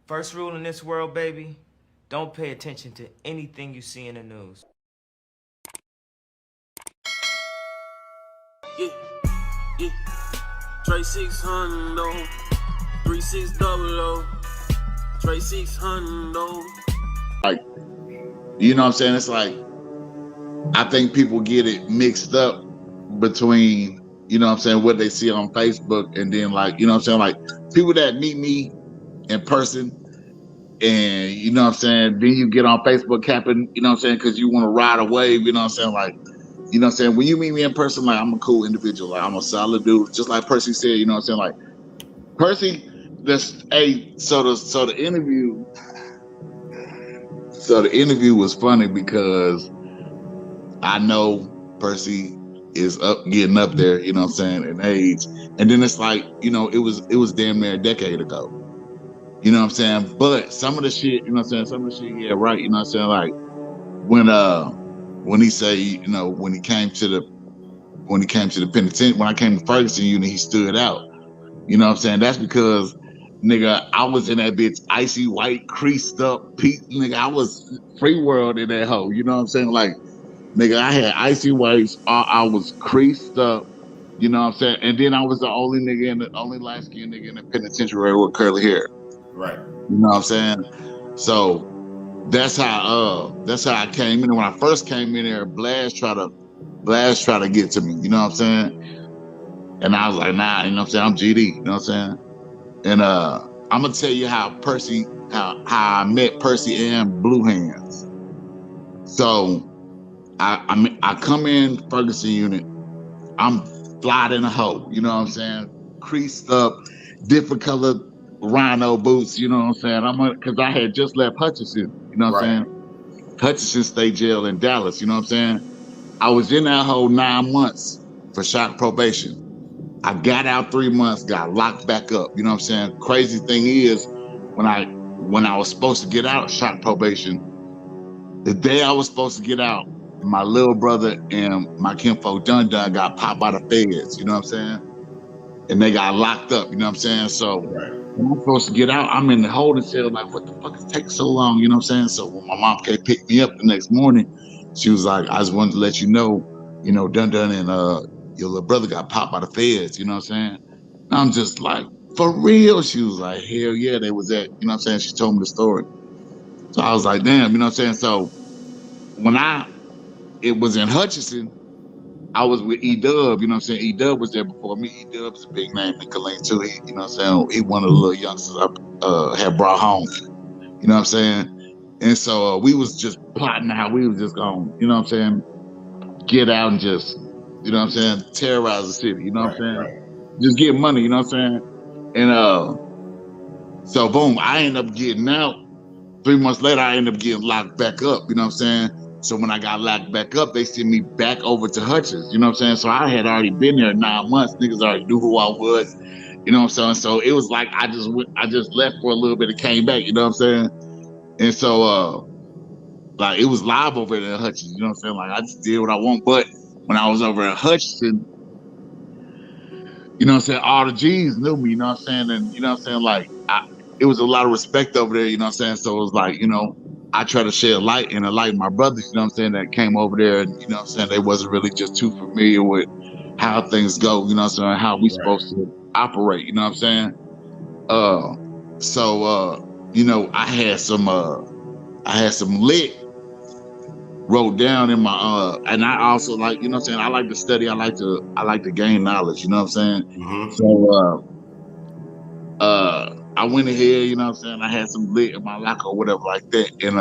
First rule in this world, baby, don't pay attention to anything you see in the news. Yeah, yeah. Trey 600, oh. 3600, Trey 600, oh. Like, you know what I'm saying? It's like, I think people get it mixed up between, you know what I'm saying, what they see on Facebook and then, like, you know what I'm saying, like people that meet me in person and, you know what I'm saying, then you get on Facebook capping, you know what I'm saying, because you want to ride a wave, you know what I'm saying, like, you know what I'm saying, when you meet me in person, like, I'm a cool individual, like, I'm a solid dude, just like Percy said, you know what I'm saying, like, Percy, so the interview was funny because I know Percy is getting up there, you know what I'm saying, in age. And then it's like, you know, it was damn near a decade ago. You know what I'm saying? But some of the shit, you know what I'm saying, some of the shit, yeah, right, you know what I'm saying? Like when he say, you know, when I came to the penitentiary, when I came to Ferguson unit, he stood out. You know what I'm saying? That's because, nigga, I was in that bitch icy white, creased up, nigga, I was free world in that hoe. You know what I'm saying? Like, nigga, I had icy whites. I was creased up. You know what I'm saying? And then I was the only only light skinned nigga in the penitentiary with curly hair. Right. You know what I'm saying? So that's how I came in. And when I first came in there, Blast tried to get to me. You know what I'm saying? And I was like, nah. You know what I'm saying? I'm GD. You know what I'm saying? And I'm gonna tell you how I met Percy and Blue Hands. So I come in Ferguson unit. I'm fly in a hoe. You know what I'm saying? Creased up, different colored rhino boots. You know what I'm saying? Because I had just left Hutchinson. You know what I'm saying? Hutchinson State Jail in Dallas. You know what I'm saying? I was in that hoe 9 months for shock probation. I got out 3 months, got locked back up. You know what I'm saying? Crazy thing is, when I was supposed to get out of shock probation, the day I was supposed to get out, my little brother and my kinfolk Dun got popped by the feds, you know what I'm saying? And they got locked up, you know what I'm saying? So when I'm supposed to get out, I'm in the holding cell, like, what the fuck is taking so long, you know what I'm saying? So when my mom came pick me up the next morning, she was like, I just wanted to let you know, Dun and your little brother got popped by the feds, you know what I'm saying? And I'm just like, for real? She was like, hell yeah, they was at, you know what I'm saying? She told me the story. So I was like, damn, you know what I'm saying? So when it was in Hutchinson, I was with E-Dub, you know what I'm saying? E-Dub was there before me. E-Dub is a big name in Killeen too. He, you know what I'm saying? He one of the little youngsters I had brought home. You know what I'm saying? And so we was just plotting how we was just going, you know what I'm saying, get out and just, you know what I'm saying, terrorize the city, you know what I'm saying? Right. Just get money, you know what I'm saying? And so boom, I end up getting out. 3 months later, I ended up getting locked back up, you know what I'm saying? So when I got locked back up, they sent me back over to Hutchins, you know what I'm saying? So I had already been there 9 months. Niggas already knew who I was, you know what I'm saying? So it was like I just left for a little bit and came back, you know what I'm saying? And so like it was live over there at Hutchins, you know what I'm saying? Like I just did what I want. But when I was over at Hutchinson, you know what I'm saying, all the G's knew me, you know what I'm saying? And you know what I'm saying, like it was a lot of respect over there, you know what I'm saying? So it was like, you know, I try to share light and enlighten my brothers, you know what I'm saying, that came over there and, you know what I'm saying, they wasn't really just too familiar with how things go, you know what I'm saying, how we supposed to operate, you know what I'm saying? You know, I had some lit wrote down in my and I also like, you know what I'm saying, I like to study, I like to gain knowledge, you know what I'm saying? Mm-hmm. So I went ahead, you know what I'm saying, I had some lit in my locker or whatever like that, and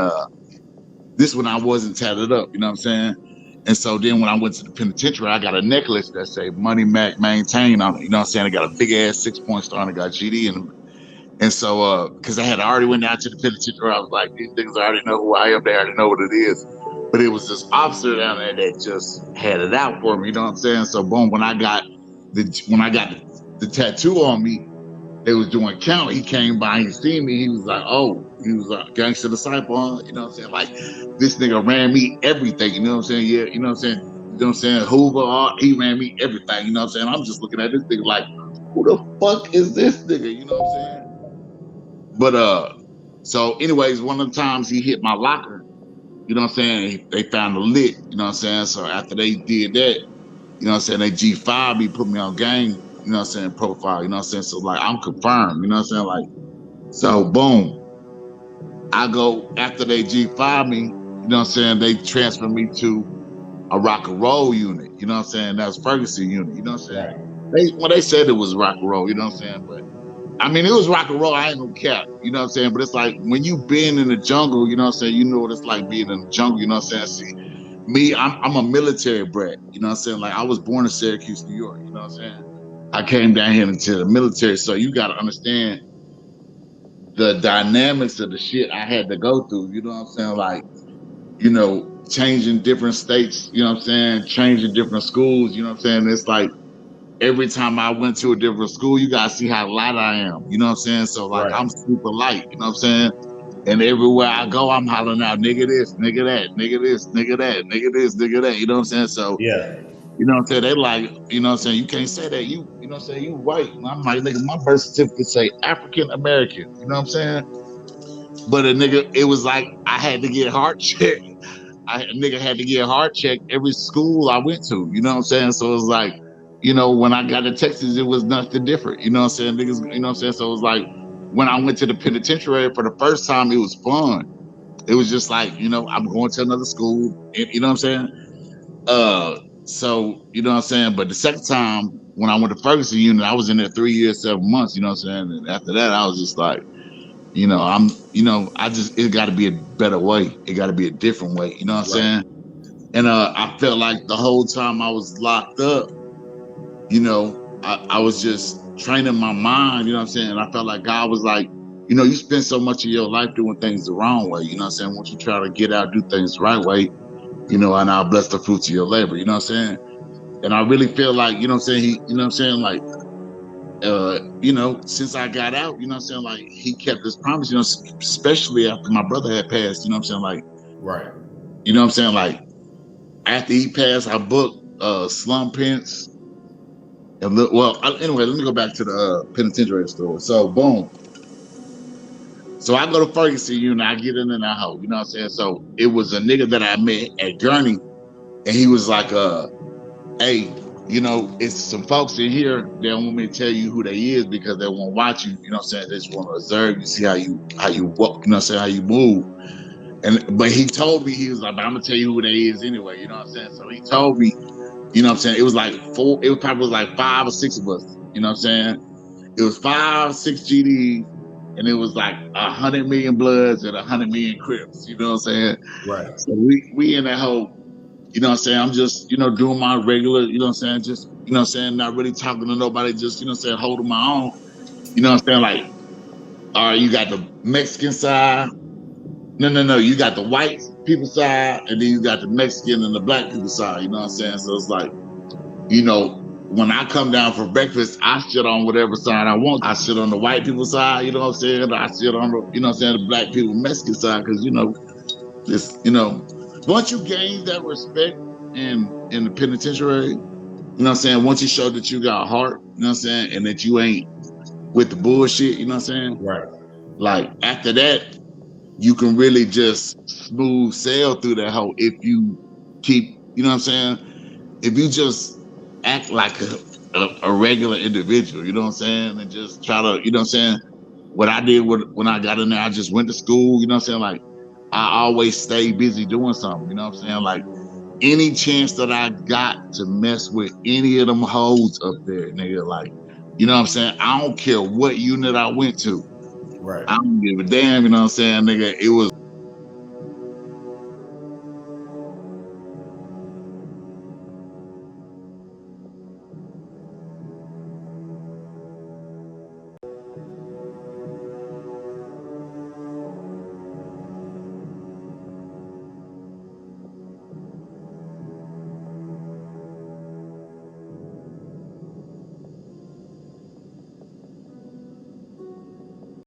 this one I wasn't tatted up, you know what I'm saying? And so then when I went to the penitentiary, I got a necklace that say Money Mac Maintain on it, you know what I'm saying? I got a big ass 6-point star and I got GD and so because I had already went down to the penitentiary, I was like, these niggas already know who I am, they already know what it is. But it was this officer down there that just had it out for me, you know what I'm saying? So boom, when I got the tattoo on me, they was doing count. He came by, he seen me, he was like, oh, he was a gangster disciple, huh? You know what I'm saying? Like, this nigga ran me everything, you know what I'm saying? Yeah, you know what I'm saying? You know what I'm saying? Hoover, he ran me everything, you know what I'm saying? I'm just looking at this nigga like, who the fuck is this nigga? You know what I'm saying? But So, anyways, one of the times he hit my locker, you know what I'm saying? They found a lick, you know what I'm saying? So after they did that, you know what I'm saying? They G5 me, put me on gang, you know what I'm saying, profile, you know what I'm saying? So like I'm confirmed, you know what I'm saying? Like, so boom, I go after they G5 me, you know what I'm saying? They transfer me to a rock and roll unit, you know what I'm saying? That's Ferguson unit, you know what I'm saying? Right. They said it was rock and roll, you know what I'm saying? But I mean, it was rock and roll. I ain't gonna cap, you know what I'm saying? But it's like when you been in the jungle, you know what I'm saying? You know what it's like being in the jungle, you know what I'm saying? See, me, I'm a military brat, you know what I'm saying? Like I was born in Syracuse, New York, you know what I'm saying? I came down here into the military, so you got to understand the dynamics of the shit I had to go through. You know what I'm saying? Like, you know, changing different states. You know what I'm saying? Changing different schools. You know what I'm saying? It's like every time I went to a different school, you gotta see how light I am. You know what I'm saying? So like Right. I'm super light. You know what I'm saying? And everywhere I go, I'm hollering out, nigga this, nigga that, nigga this, nigga that, nigga this, nigga that. You know what I'm saying? So, Yeah. you know what I'm saying? They like, you know what I'm saying? You can't say that. You know what I'm saying? You white. And I'm like, nigga, my birth certificate say African American. You know what I'm saying? But a nigga, it was like I had to get heart checked. A nigga had to get heart checked every school I went to. You know what I'm saying? So it was like, you know, when I got to Texas, it was nothing different. You know what I'm saying? Niggas, you know what I'm saying? So it was like when I went to the penitentiary for the first time, it was fun. It was just like, you know, I'm going to another school. You know what I'm saying? Uh, so you know what I'm saying. But the second time when I went to Ferguson unit, I was in there 3 years, 7 months. You know what I'm saying? And after that, I was just like, you know, I just it got to be a better way. It got to be a different way. You know what I'm Right. saying? And I felt like the whole time I was locked up, you know, I was just training my mind. You know what I'm saying? And I felt like God was like, you know, you spend so much of your life doing things the wrong way. You know what I'm saying? Once you try to get out, do things the right way, you know, and I'll bless the fruits of your labor. You know what I'm saying? And I really feel like, you know what I'm saying? You know what I'm saying? Like, you know, since I got out, you know what I'm saying? Like, he kept his promise, you know, especially after my brother had passed, you know what I'm saying? Like, Right. you know what I'm saying? Like, after he passed, I booked Slum Pence. And anyway, let me go back to the penitentiary story. So, boom. So I go to Ferguson unit, I get in that hole, you know what I'm saying? So it was a nigga that I met at Gurney, and he was like, hey, you know, it's some folks in here. They don't want me to tell you who they is because they won't watch you. You know what I'm saying? They just want to observe you, see how you walk. You know what I'm saying? How you move. But he told me he was like, I'm gonna tell you who they is anyway. You know what I'm saying? So he told me, you know what I'm saying? It was like four. It was probably like 5 or 6 of us. You know what I'm saying? It was 5, 6 GDs, and it was like 100 million Bloods and 100 million Crips. You know what I'm saying? Right. So we in that whole, you know what I'm saying? I'm just, you know, doing my regular, you know what I'm saying? Just, you know what I'm saying? Not really talking to nobody, just, you know what I'm saying? Holding my own. You know what I'm saying? Like, all right, you got the Mexican side. No. You got the white people side, and then you got the Mexican and the black people side. You know what I'm saying? So it's like, you know, when I come down for breakfast, I sit on whatever side I want. I sit on the white people side, you know what I'm saying? I sit on the, you know what I'm saying, the black people, Mexican side, because, you know, it's, you know, once you gain that respect in the penitentiary, you know what I'm saying? Once you show that you got a heart, you know what I'm saying? And that you ain't with the bullshit, you know what I'm saying? Right. Like after that, you can really just smooth sail through that hole if you keep, you know what I'm saying? If you just act like a regular individual, you know what I'm saying? And just try to, you know what I'm saying? What I did when I got in there, I just went to school, you know what I'm saying? Like I always stay busy doing something, you know what I'm saying? Like any chance that I got to mess with any of them hoes up there, nigga, like, you know what I'm saying? I don't care what unit I went to. Right. I don't give a damn, you know what I'm saying, nigga? It was